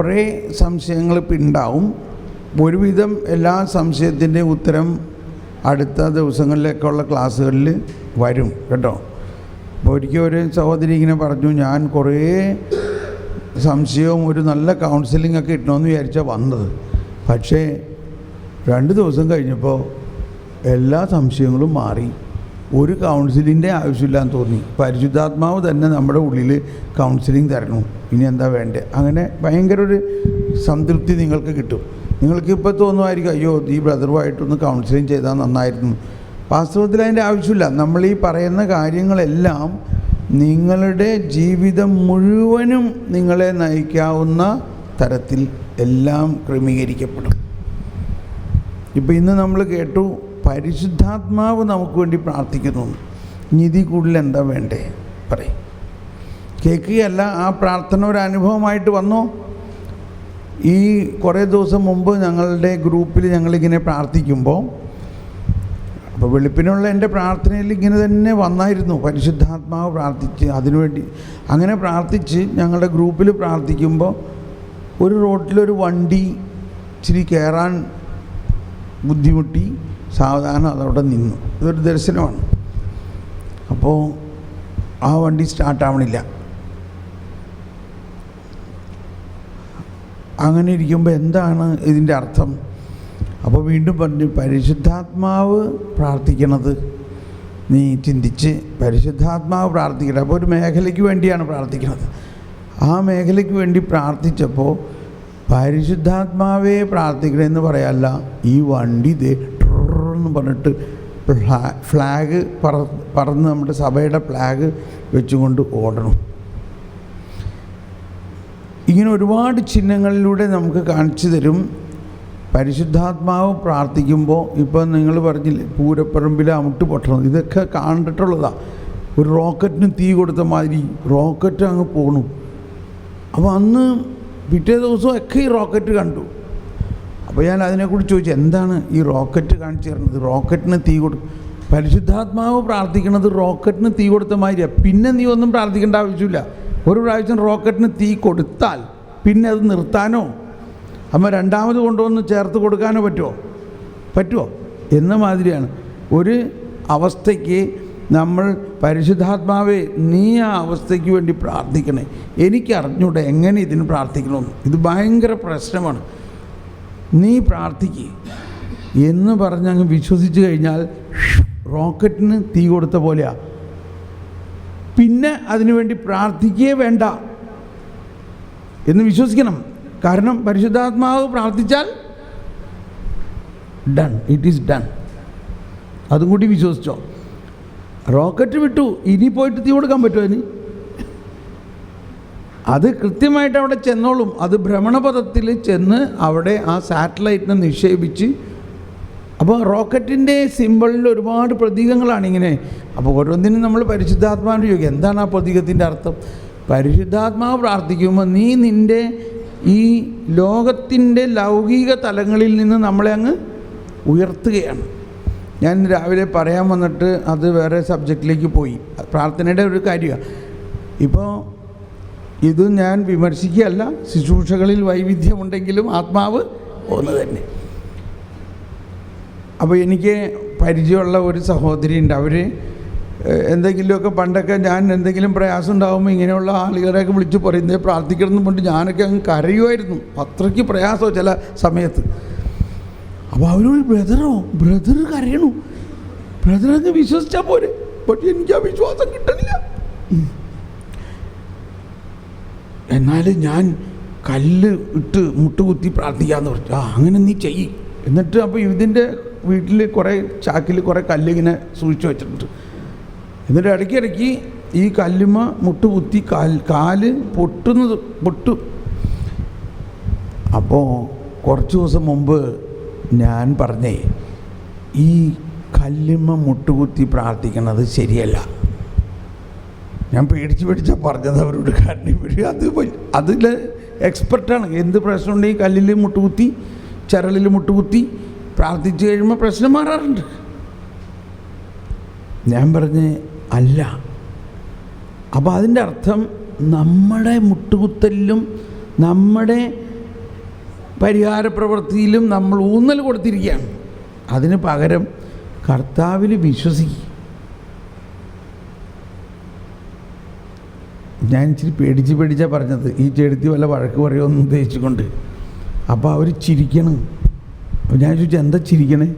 കുറേ സംശയങ്ങൾ ഇപ്പം ഉണ്ടാവും. ഒരുവിധം എല്ലാ സംശയത്തിൻ്റെ ഉത്തരം അടുത്ത ദിവസങ്ങളിലേക്കുള്ള ക്ലാസ്സുകളിൽ വരും കേട്ടോ. അപ്പോൾ ഒരിക്കൽ ഒരു സഹോദരി ഇങ്ങനെ പറഞ്ഞു, ഞാൻ കുറേ സംശയവും ഒരു നല്ല കൗൺസിലിംഗ് ഒക്കെ കിട്ടണമെന്ന് വിചാരിച്ചാൽ വന്നത്, പക്ഷേ 2 ദിവസം കഴിഞ്ഞപ്പോൾ എല്ലാ സംശയങ്ങളും മാറി, ഒരു കൗൺസിലിൻ്റെ ആവശ്യമില്ലാന്ന് തോന്നി. പരിശുദ്ധാത്മാവ് തന്നെ നമ്മുടെ ഉള്ളിൽ കൗൺസിലിംഗ് തരണം, ഇനി എന്താ വേണ്ടത്. അങ്ങനെ ഭയങ്കര ഒരു സംതൃപ്തി നിങ്ങൾക്ക് കിട്ടും. നിങ്ങൾക്കിപ്പോൾ തോന്നുമായിരിക്കും, അയ്യോ ഈ ബ്രദറുമായിട്ടൊന്ന് കൗൺസിലിംഗ് ചെയ്താൽ നന്നായിരുന്നു. വാസ്തവത്തിൽ അതിൻ്റെ ആവശ്യമില്ല. നമ്മൾ ഈ പറയുന്ന കാര്യങ്ങളെല്ലാം നിങ്ങളുടെ ജീവിതം മുഴുവനും നിങ്ങളെ നയിക്കാവുന്ന തരത്തിൽ എല്ലാം ക്രമീകരിക്കപ്പെടും. ഇപ്പോൾ ഇന്ന് നമ്മൾ കേട്ടു, പരിശുദ്ധാത്മാവ് നമുക്ക് വേണ്ടി പ്രാർത്ഥിക്കുന്നു. നിധി കൂടുതൽ എന്താ വേണ്ടേ പറയും. കേൾക്കുകയല്ല, ആ പ്രാർത്ഥന ഒരു അനുഭവമായിട്ട് വന്നോ. ഈ കുറേ ദിവസം മുമ്പ് ഞങ്ങളുടെ ഗ്രൂപ്പിൽ ഞങ്ങളിങ്ങനെ പ്രാർത്ഥിക്കുമ്പോൾ, അപ്പോൾ വെളുപ്പിനുള്ള എൻ്റെ പ്രാർത്ഥനയിൽ ഇങ്ങനെ തന്നെ വന്നായിരുന്നു, പരിശുദ്ധാത്മാവ് പ്രാർത്ഥിച്ച് അതിനുവേണ്ടി. അങ്ങനെ പ്രാർത്ഥിച്ച് ഞങ്ങളുടെ ഗ്രൂപ്പിൽ പ്രാർത്ഥിക്കുമ്പോൾ ഒരു റോട്ടിലൊരു വണ്ടി ഇച്ചിരി കയറാൻ ബുദ്ധിമുട്ടി, സാവധാനം അതവിടെ നിന്നു. ഇതൊരു ദർശനമാണ്. അപ്പോൾ ആ വണ്ടി സ്റ്റാർട്ടാവണില്ല. അങ്ങനെ ഇരിക്കുമ്പോൾ എന്താണ് ഇതിൻ്റെ അർത്ഥം? അപ്പോൾ വീണ്ടും പറഞ്ഞു, പരിശുദ്ധാത്മാവ് പ്രാർത്ഥിക്കണത് നീ ചിന്തിച്ച് പരിശുദ്ധാത്മാവ് പ്രാർത്ഥിക്കണം. അപ്പോൾ ഒരു മേഖലയ്ക്ക് വേണ്ടിയാണ് പ്രാർത്ഥിക്കുന്നത്. ആ മേഖലയ്ക്ക് വേണ്ടി പ്രാർത്ഥിച്ചപ്പോൾ പരിശുദ്ധാത്മാവേ പ്രാർത്ഥിക്കണമെന്ന് പറയാല്ല, ഈ വണ്ടി ദേ എന്ന് പറഞ്ഞിട്ട് ഫ്ലാഗ് പറന്ന് നമ്മുടെ സഭയുടെ ഫ്ലാഗ് വെച്ചുകൊണ്ട് ഓടണം. ഇങ്ങനെ ഒരുപാട് ചിഹ്നങ്ങളിലൂടെ നമുക്ക് കാണിച്ചു തരും. പരിശുദ്ധാത്മാവ് പ്രാർത്ഥിക്കുമ്പോൾ ഇപ്പോൾ നിങ്ങൾ പറഞ്ഞില്ലേ, പൂരപ്പറമ്പിൽ അമുട്ട് പൊട്ടണം, ഇതൊക്കെ കണ്ടിട്ടുള്ളതാണ്. ഒരു റോക്കറ്റിന് തീ കൊടുത്ത മാതിരി റോക്കറ്റ് അങ്ങ് പോകണം. അപ്പോൾ അന്ന് പിറ്റേ ദിവസമൊക്കെ ഈ റോക്കറ്റ് കണ്ടു. അപ്പോൾ ഞാൻ അതിനെക്കുറിച്ച് ചോദിച്ചു, എന്താണ് ഈ റോക്കറ്റ് കാണിച്ചു തരുന്നത്? റോക്കറ്റിന് തീ പരിശുദ്ധാത്മാവ് പ്രാർത്ഥിക്കുന്നത് റോക്കറ്റിന് തീ കൊടുത്ത മാതിരിയാണ്. പിന്നെ നീ ഒന്നും പ്രാർത്ഥിക്കേണ്ട ആവശ്യമില്ല. ഒരു പ്രാവശ്യം റോക്കറ്റിന് തീ കൊടുത്താൽ പിന്നെ അത് നിർത്താനോ അമ്മ രണ്ടാമത് കൊണ്ടുവന്ന് ചേർത്ത് കൊടുക്കാനോ പറ്റുമോ എന്ന മാതിരിയാണ്. ഒരു അവസ്ഥയ്ക്ക് നമ്മൾ പരിശുദ്ധാത്മാവേ നീ ആ അവസ്ഥയ്ക്ക് വേണ്ടി പ്രാർത്ഥിക്കണേ, എനിക്കറിഞ്ഞൂടെ എങ്ങനെ ഇതിന് പ്രാർത്ഥിക്കണമെന്ന്. ഇത് ഭയങ്കര പ്രശ്നമാണ്. നീ പ്രാർത്ഥിക്കുക എന്ന് പറഞ്ഞങ്ങ് വിശ്വസിച്ച് കഴിഞ്ഞാൽ റോക്കറ്റിന് തീ കൊടുത്ത പോലെയാണ്. പിന്നെ അതിനുവേണ്ടി പ്രാർത്ഥിക്കുകയേ വേണ്ട എന്ന് വിശ്വസിക്കണം. കാരണം പരിശുദ്ധാത്മാവ് പ്രാർത്ഥിച്ചാൽ ഡൺ, ഇറ്റ് ഈസ് ഡൺ. അതും കൂടി വിശ്വസിച്ചോ. റോക്കറ്റ് വിട്ടു, ഇനി പോയിട്ട് തീ കൊടുക്കാൻ പറ്റുമോ? ഇനി അത് കൃത്യമായിട്ട് അവിടെ ചെന്നോളും. അത് ഭ്രമണപഥത്തിൽ ചെന്ന് അവിടെ ആ സാറ്റലൈറ്റിനെ നിക്ഷേപിച്ച്, അപ്പോൾ റോക്കറ്റിൻ്റെ സിമ്പിളിൽ ഒരുപാട് പ്രതീകങ്ങളാണ് ഇങ്ങനെ. അപ്പോൾ ഓരോന്നിനും നമ്മൾ പരിശുദ്ധാത്മാവിൻ്റെ ചോദിക്കും, എന്താണ് ആ പ്രതീകത്തിൻ്റെ അർത്ഥം? പരിശുദ്ധാത്മാവ് പ്രാർത്ഥിക്കുമ്പോൾ നീ നിൻ്റെ ഈ ലോകത്തിൻ്റെ ലൗകിക തലങ്ങളിൽ നിന്ന് നമ്മളെ അങ്ങ് ഉയർത്തുകയാണ്. ഞാൻ രാവിലെ പറയാൻ വന്നിട്ട് അത് വേറെ സബ്ജക്റ്റിലേക്ക് പോയി. പ്രാർത്ഥനയുടെ ഒരു കാര്യമാണ്. ഇപ്പോൾ ഇത് ഞാൻ വിമർശിക്കുകയല്ല, ശുശ്രൂഷകളിൽ വൈവിധ്യമുണ്ടെങ്കിലും ആത്മാവ് ഒന്ന് തന്നെ. അപ്പോൾ എനിക്ക് പരിചയമുള്ള ഒരു സഹോദരി ഉണ്ട്. അവർ എന്തെങ്കിലുമൊക്കെ പണ്ടൊക്കെ ഞാൻ എന്തെങ്കിലും പ്രയാസം ഉണ്ടാകുമ്പോൾ ഇങ്ങനെയുള്ള ആളുകളെയൊക്കെ വിളിച്ച് പറയുന്നത് പ്രാർത്ഥിക്കണം കൊണ്ട് ഞാനൊക്കെ അങ്ങ് കരയുമായിരുന്നു. അത്രയ്ക്ക് പ്രയാസമോ ചില സമയത്ത്. അപ്പോൾ അവരോട് ബ്രദർ കരയണു, ബ്രദറങ്ങ് വിശ്വസിച്ചാൽ പോരെ. പക്ഷെ എനിക്ക് ആ വിശ്വാസം കിട്ടണില്ല. എന്നാലും ഞാൻ കല്ല് ഇട്ട് മുട്ടുകുത്തി പ്രാർത്ഥിക്കാമെന്ന് പറഞ്ഞു. അങ്ങനെ നീ ചെയ്യ്. എന്നിട്ട് അപ്പോൾ ഇതിൻ്റെ വീട്ടിൽ കുറേ ചാക്കിൽ കുറേ കല്ലിങ്ങനെ സൂക്ഷിച്ച് വെച്ചിട്ടുണ്ട്. എന്നിട്ട് ഇടയ്ക്കിടയ്ക്ക് ഈ കല്ലുമ്മ മുട്ടുകുത്തി കാല് പൊട്ടു. അപ്പോൾ കുറച്ച് ദിവസം മുമ്പ് ഞാൻ പറഞ്ഞേ, ഈ കല്ലുമ്മ മുട്ടുകുത്തി പ്രാർത്ഥിക്കണത് ശരിയല്ല. ഞാൻ പേടിച്ചാൽ പറഞ്ഞത് അവരോട്. കാരണം അതിൽ എക്സ്പെർട്ടാണ്. എന്ത് പ്രശ്നമുണ്ടെങ്കിൽ കല്ലിൽ മുട്ടുകുത്തി ചരളിൽ മുട്ടുകുത്തി പ്രാർത്ഥിച്ചു കഴിയുമ്പോൾ പ്രശ്നം മാറാറുണ്ട്. ഞാൻ പറഞ്ഞ് അല്ല. അപ്പോൾ അതിൻ്റെ അർത്ഥം നമ്മുടെ മുട്ടുകുത്തലിലും നമ്മുടെ പരിഹാര പ്രവൃത്തിയിലും നമ്മൾ ഊന്നൽ കൊടുത്തിരിക്കുകയാണ്. അതിന് പകരം കർത്താവിൽ വിശ്വസിക്കുക. ഞാൻ ഇച്ചിരി പേടിച്ചാണ് പറഞ്ഞത്, ഈ ചെടുത്തി വല്ല വഴക്ക് പറയുമെന്ന് ഉദ്ദേശിച്ചുകൊണ്ട്. അപ്പോൾ അവർ ചിരിക്കണം. അപ്പോൾ ഞാൻ ചോദിച്ചു, എന്താ ചിരിക്കണേ?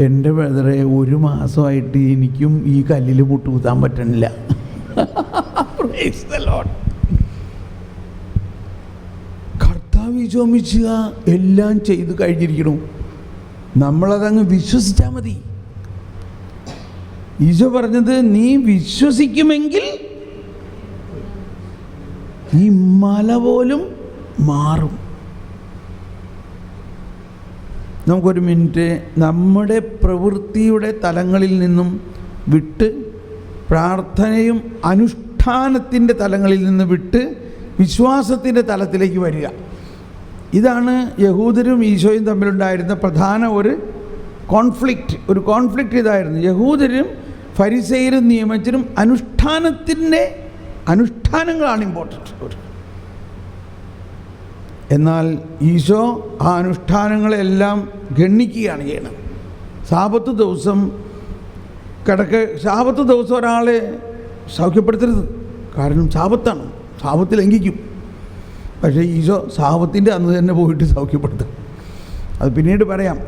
എൻ്റെ ബ്രദറെ, 1 മാസമായിട്ട് എനിക്കും ഈ കല്ലിൽ മുട്ടുകുത്താൻ പറ്റണില്ല. കർത്താവ് ചോമിച്ചുക എല്ലാം ചെയ്ത് കഴിഞ്ഞിരിക്കണു. നമ്മളതങ്ങ് വിശ്വസിച്ചാൽ മതി. ഈശോ പറഞ്ഞത്, നീ വിശ്വസിക്കുമെങ്കിൽ ഈ മല പോലും മാറും. നമുക്കൊരു മിനിറ്റ് നമ്മുടെ പ്രവൃത്തിയുടെ തലങ്ങളിൽ നിന്നും വിട്ട്, പ്രാർത്ഥനയും അനുഷ്ഠാനത്തിൻ്റെ തലങ്ങളിൽ നിന്ന് വിട്ട് വിശ്വാസത്തിൻ്റെ തലത്തിലേക്ക് വരിക. ഇതാണ് യഹൂദരും ഈശോയും തമ്മിലുണ്ടായിരുന്ന പ്രധാന ഒരു കോൺഫ്ലിക്റ്റ് ഇതായിരുന്നു. യഹൂദരും ഫരിസേയരും നിയമജ്ഞരും അനുഷ്ഠാനങ്ങളാണ് ഇമ്പോർട്ടൻറ്റ്. എന്നാൽ ഈശോ ആ അനുഷ്ഠാനങ്ങളെല്ലാം ഗണ്ണിക്കുകയാണ് ചെയ്യുന്നത്. സാബത്ത് ദിവസം ഒരാളെ സൗഖ്യപ്പെടുത്തരുത്, കാരണം സാബത്താണ്, സാബത്ത് ലംഘിക്കും. പക്ഷേ ഈശോ സാബത്തിൻ്റെ അന്ന് തന്നെ പോയിട്ട് സൗഖ്യപ്പെടുത്തും. അത് പിന്നീട് പറയാം.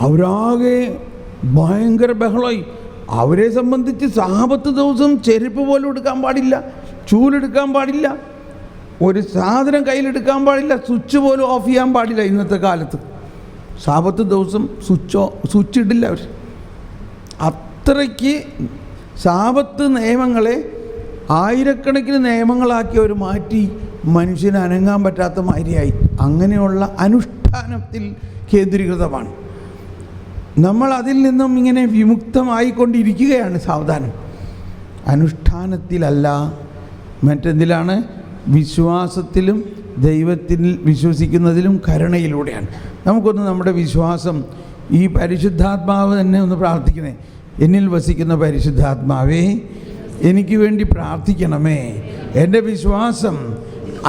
അവരാകെ ഭയങ്കര ബഹളമായി. അവരെ സംബന്ധിച്ച് സാബത്ത് ദിവസം ചെരുപ്പ് പോലും എടുക്കാൻ പാടില്ല, ചൂലെടുക്കാൻ പാടില്ല, ഒരു സാധനം കയ്യിലെടുക്കാൻ പാടില്ല, സ്വിച്ച് പോലും ഓഫ് ചെയ്യാൻ പാടില്ല. ഇന്നത്തെ കാലത്ത് സാബത്ത് ദിവസം സ്വിച്ച് ഇടില്ല അവർ. അത്രയ്ക്ക് സാബത്ത് നിയമങ്ങളെ ആയിരക്കണക്കിന് നിയമങ്ങളാക്കി അവർ മാറ്റി മനുഷ്യന് അനങ്ങാൻ പറ്റാത്ത മാതിരിയായി. അങ്ങനെയുള്ള അനുഷ്ഠാനത്തിൽ കേന്ദ്രീകൃതമാണ്. നമ്മൾ അതിൽ നിന്നും ഇങ്ങനെ വിമുക്തമായിക്കൊണ്ടിരിക്കുകയാണ് സാവധാനം. അനുഷ്ഠാനത്തിലല്ല, മറ്റെന്തിലാണ്? വിശ്വാസത്തിലും ദൈവത്തിൽ വിശ്വസിക്കുന്നതിലും കരുണയിലൂടെയാണ്. നമുക്കൊന്ന് നമ്മുടെ വിശ്വാസം ഈ പരിശുദ്ധാത്മാവ് തന്നെ ഒന്ന് പ്രാർത്ഥിക്കണേ. എന്നിൽ വസിക്കുന്ന പരിശുദ്ധാത്മാവേ, എനിക്ക് വേണ്ടി പ്രാർത്ഥിക്കണമേ. എൻ്റെ വിശ്വാസം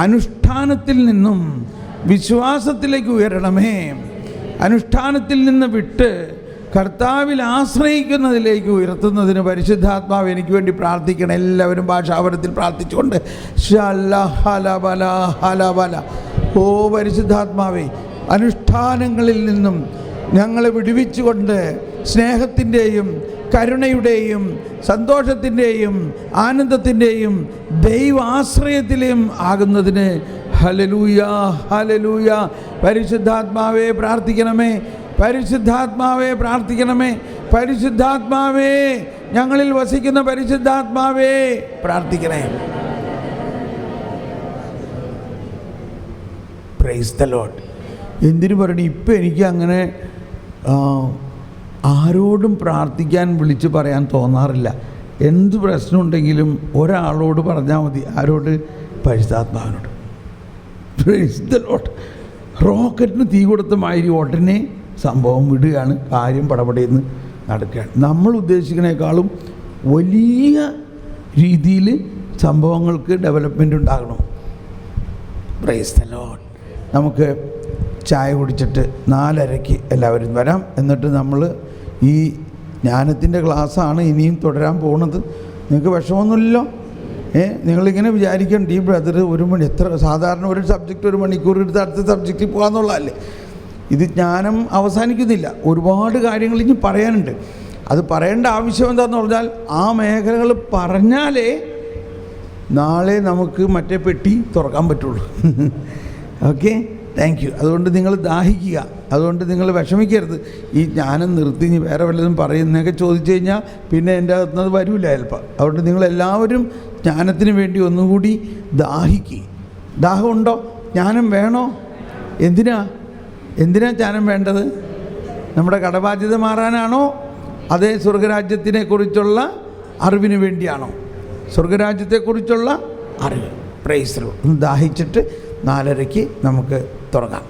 അനുഷ്ഠാനത്തിൽ നിന്നും വിശ്വാസത്തിലേക്ക് ഉയരണമേ. അനുഷ്ഠാനത്തിൽ നിന്ന് വിട്ട് കർത്താവിൽ ആശ്രയിക്കുന്നതിലേക്ക് ഉയർത്തുന്നതിന് പരിശുദ്ധാത്മാവ് എനിക്ക് വേണ്ടി പ്രാർത്ഥിക്കണം. എല്ലാവരും ഭാഷാപരത്തിൽ പ്രാർത്ഥിച്ചുകൊണ്ട് ഓ പരിശുദ്ധാത്മാവേ, അനുഷ്ഠാനങ്ങളിൽ നിന്നും ഞങ്ങളെ വിടുവിച്ചുകൊണ്ട് സ്നേഹത്തിൻ്റെയും കരുണയുടെയും സന്തോഷത്തിൻ്റെയും ആനന്ദത്തിൻ്റെയും ദൈവാശ്രയത്തിലെയും ആകുന്നതിന് ഹല്ലേലൂയ, ഹല്ലേലൂയ. പരിശുദ്ധാത്മാവേ പ്രാർത്ഥിക്കണമേ, പരിശുദ്ധാത്മാവേ പ്രാർത്ഥിക്കണമേ, പരിശുദ്ധാത്മാവേ, ഞങ്ങളിൽ വസിക്കുന്ന പരിശുദ്ധാത്മാവേ പ്രാർത്ഥിക്കണേ. Praise the Lord. എന്തിനു പറയണം, ഇപ്പം എനിക്ക് അങ്ങനെ ആരോടും പ്രാർത്ഥിക്കാൻ വിളിച്ച് പറയാൻ തോന്നാറില്ല. എന്ത് പ്രശ്നമുണ്ടെങ്കിലും ഒരാളോട് പറഞ്ഞാൽ മതി. ആരോട്? പരിശുദ്ധാത്മാവിനോട്. Praise the Lord. റോക്കറ്റിന് തീ കൊടുത്ത മാതിരി ഉടനെ സംഭവം വിടുകയാണ്, കാര്യം പടപടയെന്ന് നടക്കുകയാണ്. നമ്മൾ ഉദ്ദേശിക്കുന്നതിനേക്കാളും വലിയ രീതിയിൽ സംഭവങ്ങൾക്ക് ഡെവലപ്മെൻ്റ് ഉണ്ടാകണം. Praise the Lord. നമുക്ക് ചായ കുടിച്ചിട്ട് 4:30 എല്ലാവരും വരാം. എന്നിട്ട് നമ്മൾ ഈ ജ്ഞാനത്തിൻ്റെ ക്ലാസ്സാണ് ഇനിയും തുടരാൻ പോകുന്നത്. നിങ്ങൾക്ക് വിഷമമൊന്നുമില്ലല്ലോ? നിങ്ങളിങ്ങനെ വിചാരിക്കണം, ഈ ബ്രദർ 1 മണി, എത്ര സാധാരണ ഒരു സബ്ജക്റ്റ് 1 മണിക്കൂർ എടുത്ത് അടുത്ത സബ്ജക്റ്റിൽ പോകാമെന്നുള്ളതല്ലേ. ഇത് ജ്ഞാനം അവസാനിക്കുന്നില്ല, ഒരുപാട് കാര്യങ്ങൾ ഇനി പറയാനുണ്ട്. അത് പറയേണ്ട ആവശ്യം എന്താണെന്ന് പറഞ്ഞാൽ, ആ മേഖലകൾ പറഞ്ഞാലേ നാളെ നമുക്ക് മറ്റേ പെട്ടി തുറക്കാൻ പറ്റുള്ളൂ. Okay, thank you. അതുകൊണ്ട് നിങ്ങൾ ദാഹിക്കുക, അതുകൊണ്ട് നിങ്ങൾ വിഷമിക്കരുത്. ഈ ജ്ഞാനം നിർത്തി ഇനി വേറെ വല്ലതും പറയുന്നതൊക്കെ ചോദിച്ചു കഴിഞ്ഞാൽ പിന്നെ എൻ്റെ അകത്തുനിന്നത് വരില്ല ചിലപ്പോൾ. അതുകൊണ്ട് നിങ്ങളെല്ലാവരും ജ്ഞാനത്തിന് വേണ്ടി ഒന്നുകൂടി ദാഹിക്കുക. ദാഹമുണ്ടോ? ജ്ഞാനം വേണോ? എന്തിനാ ജ്ഞാനം വേണ്ടത്? നമ്മുടെ കടബാധ്യത മാറാനാണോ? അതേ സ്വർഗരാജ്യത്തിനെ കുറിച്ചുള്ള അറിവിന് വേണ്ടിയാണോ? സ്വർഗരാജ്യത്തെക്കുറിച്ചുള്ള അറിവ്. Praise the Lord. ദാഹിച്ചിട്ട് 4:30 നമുക്ക് തുടങ്ങാം.